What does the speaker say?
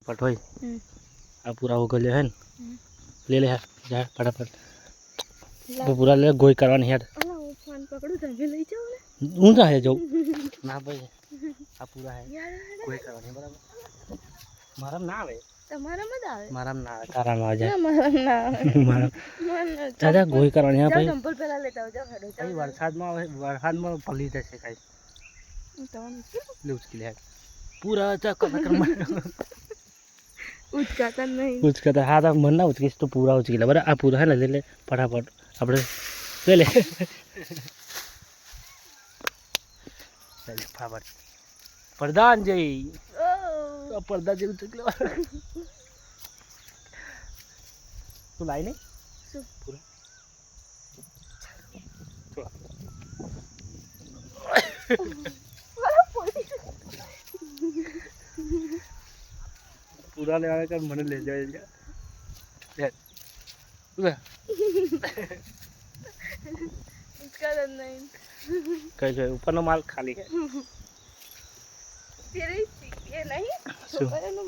पटोई अब पूरा हो गया है ले ले यार जा फटाफट वो पूरा ले गोई करवानी यार फोन पकड़ो तभी ले जाओ ने ऊंचा है जो ना भाई अब पूरा है गोई करवानी बराबर मारा ना आवे તમારા મત આવે मारा ना तारा में आ जाए ના મારા ના આવે मारा મન दादा गोई करवानी है भाई ચંપલ પહેલા લેતા આવજો હેડો भाई वरसाद में पली जैसे खाई ले उसके लिए पूरा चक्कर ઉચકાતા નહીં उसका तो हाथ मन ना उसकी तो पूरा उसकी ले बरा आ पूरा है ना ले ले फटाफट अपने ले ले चल फटाफट प्रधान जी ઓ प्रधान जी उचकले तू लाई नहीं શું? पूरा पूरा ले आने का मन ले जाएगा ઉચકાતા નહીં कैसे ऊपर नो माल खाली है તેરે એ નહીં શું? છોકરાનું